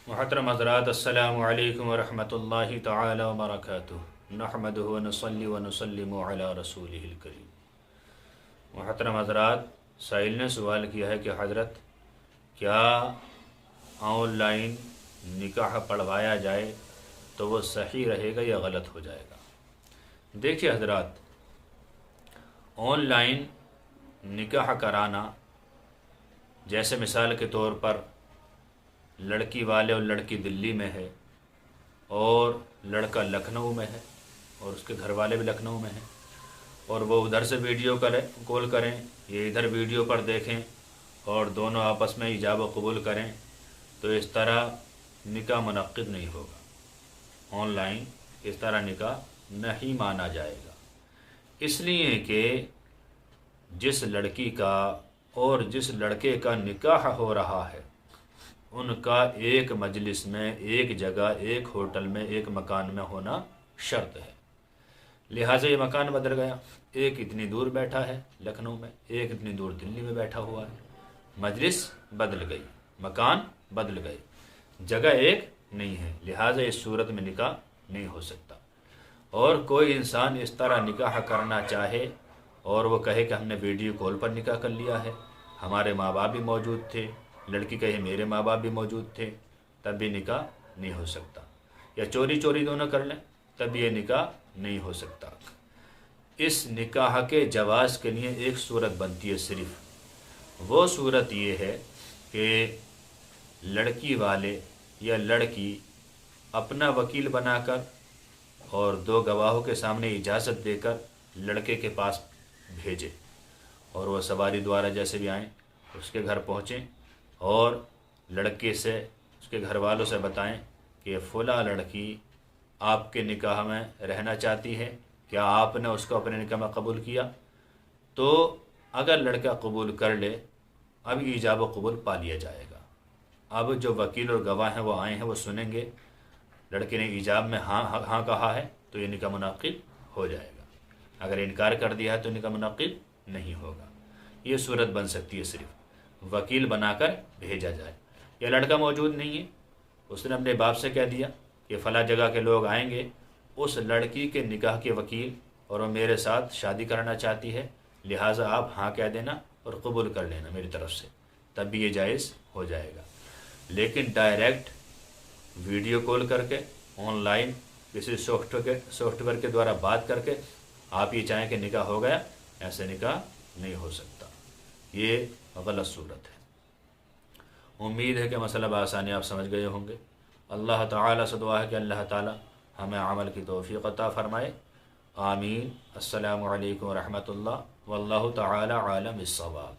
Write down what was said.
محترم حضرات، السلام علیکم ورحمۃ اللہ تعالی وبرکاتہ۔ نحمدہ ونصلی ونسلم علی رسولہ الکریم۔ محترم حضرات، سائل نے سوال کیا ہے کہ حضرت کیا آن لائن نکاح پڑھوایا جائے تو وہ صحیح رہے گا یا غلط ہو جائے گا؟ دیکھیے حضرات، آن لائن نکاح کرانا، جیسے مثال کے طور پر لڑکی والے اور لڑکی دلی میں ہے اور لڑکا لکھنؤ میں ہے اور اس کے گھر والے بھی لکھنؤ میں ہیں، اور وہ ادھر سے ویڈیو کال کریں، یہ ادھر ویڈیو پر دیکھیں اور دونوں آپس میں ایجاب و قبول کریں، تو اس طرح نکاح منعقد نہیں ہوگا۔ آن لائن اس طرح نکاح نہیں مانا جائے گا، اس لیے کہ جس لڑکی کا اور جس لڑکے کا نکاح ہو رہا ہے ان کا ایک مجلس میں، ایک جگہ، ایک ہوٹل میں، ایک مکان میں ہونا شرط ہے۔ لہٰذا یہ مکان بدل گیا، ایک اتنی دور بیٹھا ہے لکھنؤ میں، ایک اتنی دور دلی میں بیٹھا ہوا ہے، مجلس بدل گئی، مکان بدل گئے، جگہ ایک نہیں ہے، لہٰذا اس صورت میں نکاح نہیں ہو سکتا۔ اور کوئی انسان اس طرح نکاح کرنا چاہے اور وہ کہے کہ ہم نے ویڈیو کال پر نکاح کر لیا ہے، ہمارے ماں باپ بھی موجود تھے، لڑکی کہے میرے ماں باپ بھی موجود تھے، تب بھی نکاح نہیں ہو سکتا، یا چوری چوری دونوں کر لیں تب بھی یہ نکاح نہیں ہو سکتا۔ اس نکاح کے جواز کے لیے ایک صورت بنتی ہے صرف، وہ صورت یہ ہے کہ لڑکی والے یا لڑکی اپنا وکیل بنا کر اور دو گواہوں کے سامنے اجازت دے کر لڑکے کے پاس بھیجے، اور وہ سواری دوارا جیسے بھی آئیں اس کے گھر پہنچیں اور لڑکے سے، اس کے گھر والوں سے بتائیں کہ فلاں لڑکی آپ کے نکاح میں رہنا چاہتی ہے، کیا آپ نے اس کو اپنے نکاح میں قبول کیا؟ تو اگر لڑکا قبول کر لے، اب ایجاب و قبول پا لیا جائے گا۔ اب جو وکیل اور گواہ ہیں وہ آئے ہیں، وہ سنیں گے، لڑکے نے ایجاب میں ہاں کہا ہے تو یہ نکاح منعقد ہو جائے گا، اگر انکار کر دیا ہے تو نکاح منعقد نہیں ہوگا۔ یہ صورت بن سکتی ہے صرف وکیل بنا کر بھیجا جائے، یا لڑکا موجود نہیں ہے، اس نے اپنے باپ سے کہہ دیا کہ فلاں جگہ کے لوگ آئیں گے، اس لڑکی کے نکاح کے وکیل اور وہ میرے ساتھ شادی کرنا چاہتی ہے، لہٰذا آپ ہاں کہہ دینا اور قبول کر لینا میری طرف سے، تب بھی یہ جائز ہو جائے گا۔ لیکن ڈائریکٹ ویڈیو کال کر کے، آن لائن کسی سافٹ ویئر کے دوارا بات کر کے آپ یہ چاہیں کہ نکاح ہو گیا، ایسے نکاح نہیں ہو سکتا، یہ غلط صورت ہے۔ امید ہے کہ مسئلہ بآسانی آپ سمجھ گئے ہوں گے۔ اللہ تعالیٰ سے دعا ہے کہ اللہ تعالیٰ ہمیں عمل کی توفیق عطا فرمائے، آمین۔ السلام علیکم ورحمۃ اللہ، واللہ تعالیٰ عالم بالصواب۔